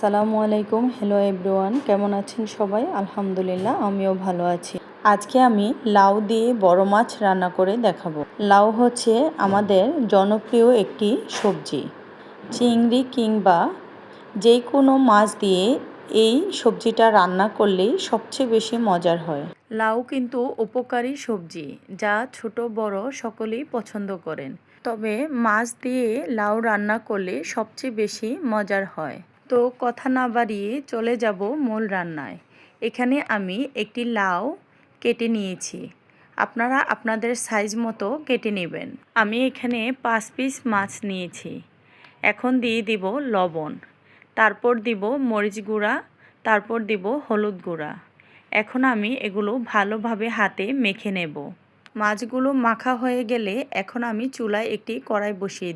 আসসালামু আলাইকুম। Hello everyone, কেমন আছেন সবাই? আলহামদুলিল্লাহ, আমিও ভালো আছি। আজকে আমি লাউ দিয়ে বড় মাছ রান্না করে দেখাবো। লাউ হচ্ছে আমাদের জনপ্রিয় একটি সবজি। চিংড়ি কিংবা যে কোনো মাছ দিয়ে এই সবজিটা রান্না করলেই সবচেয়ে বেশি মজার হয়। লাউ কিন্তু উপকারী সবজি, যা ছোট বড় সকলেই পছন্দ করেন। তবে মাছ দিয়ে লাউ রান্না করলে সবচেয়ে বেশি মজার হয়। তো কথা না বাড়িয়ে চলে যাব মূল রান্নায়। এখানে আমি একটি লাউ কেটে নিয়েছি। আপনারা আপনাদের সাইজ মতো কেটে নেবেন। আমি এখানে 5 পিস মাছ নিয়েছি। এখন দিয়ে দিব লবণ, তারপর দিব মরিচ গুঁড়া, তারপর দিব হলুদ গুঁড়া। এখন আমি এগুলো ভালোভাবে হাতে মেখে নেব। মাছগুলো মাখা হয়ে গেলে এখন আমি চুলায় একটি কড়াই বসিয়ে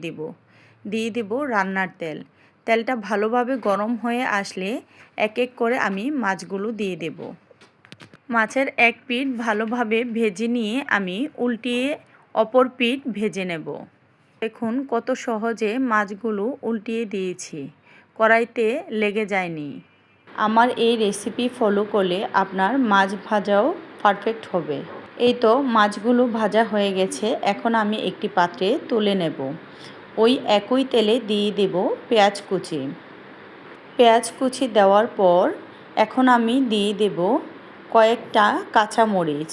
দিয়ে দিব রান্নার তেল। তেলটা ভালোভাবে গরম হয়ে আসলে এক এক করে আমি মাছগুলো দিয়ে দেব। মাছের এক পিঠ ভালোভাবে ভেজে নিয়ে আমি উল্টিয়ে অপর পিঠ ভেজে নেব। দেখুন কত সহজে মাছগুলো উল্টিয়ে দিয়েছি, কড়াইতে লেগে যায়নি। আমার এই রেসিপি ফলো করলে আপনার মাছ ভাজাও পারফেক্ট হবে। এই তো মাছগুলো ভাজা হয়ে গেছে। এখন আমি একটি পাত্রে তুলে নেব। ওই একই তেলে দিয়ে দেব পেঁয়াজ কুচি। পেঁয়াজ কুচি দেওয়ার পর এখন আমি দিয়ে দেব কয়েকটা কাঁচামরিচ।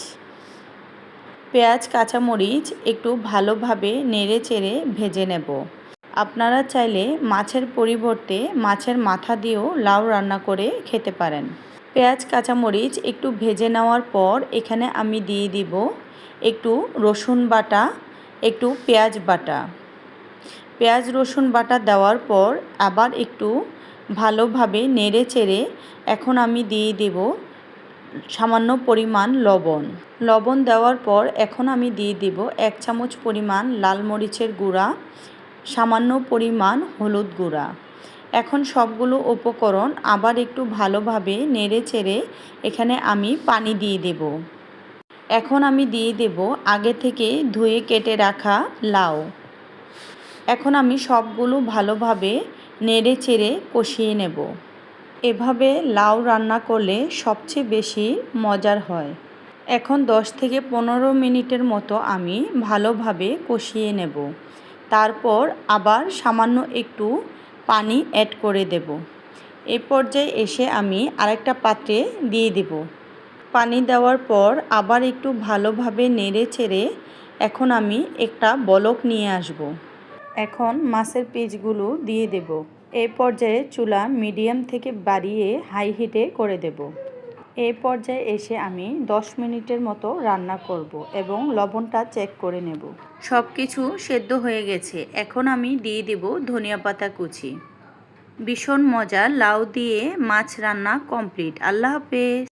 পেঁয়াজ কাঁচামরিচ একটু ভালোভাবে নেড়ে চেড়ে ভেজে নেব। আপনারা চাইলে মাছের পরিবর্তে মাছের মাথা দিয়েও লাউ রান্না করে খেতে পারেন। পেঁয়াজ কাঁচামরিচ একটু ভেজে নেওয়ার পর এখানে আমি দিয়ে দিব একটু রসুন বাটা, একটু পেঁয়াজ বাটা। পেঁয়াজ রসুন বাটা দেওয়ার পর আবার একটু ভালোভাবে নেড়ে চেড়ে এখন আমি দিয়ে দেব সামান্য পরিমাণ লবণ। লবণ দেওয়ার পর এখন আমি দিয়ে দেব 1 চামচ পরিমাণ লাল মরিচের গুঁড়া, সামান্য পরিমাণ হলুদ গুঁড়া। এখন সবগুলো উপকরণ আবার একটু ভালোভাবে নেড়ে চেড়ে এখানে আমি পানি দিয়ে দেব। এখন আমি দিয়ে দেব আগে থেকে ধুয়ে কেটে রাখা লাউ। এখন আমি সবগুলো ভালোভাবে নেড়ে চেড়ে কষিয়ে নেব। এভাবে লাউ রান্না করলে সবচেয়ে বেশি মজার হয়। এখন 10 থেকে 15 মিনিটের মতো আমি ভালোভাবে কষিয়ে নেব। তারপর আবার সামান্য একটু পানি অ্যাড করে দেব। এই পর্যায়ে এসে আমি আরেকটা পাত্রে দিয়ে দেব। পানি দেওয়ার পর আবার একটু ভালোভাবে নেড়ে চেড়ে এখন আমি একটা বলক নিয়ে আসব। এখন মাছের পিসগুলো দিয়ে দেব। এই পর্যায়ে চুলা মিডিয়াম থেকে বাড়িয়ে হাই হিটে করে দেব। এই পর্যায়ে এসে আমি 10 মিনিটের মতো রান্না করব এবং লবণটা চেক করে নেব। সব কিছু সেদ্ধ হয়ে গেছে। এখন আমি দিয়ে দেব ধনিয়া পাতা কুচি। ভীষণ মজা লাউ দিয়ে মাছ রান্না কমপ্লিট। আল্লাহ হাফেজ।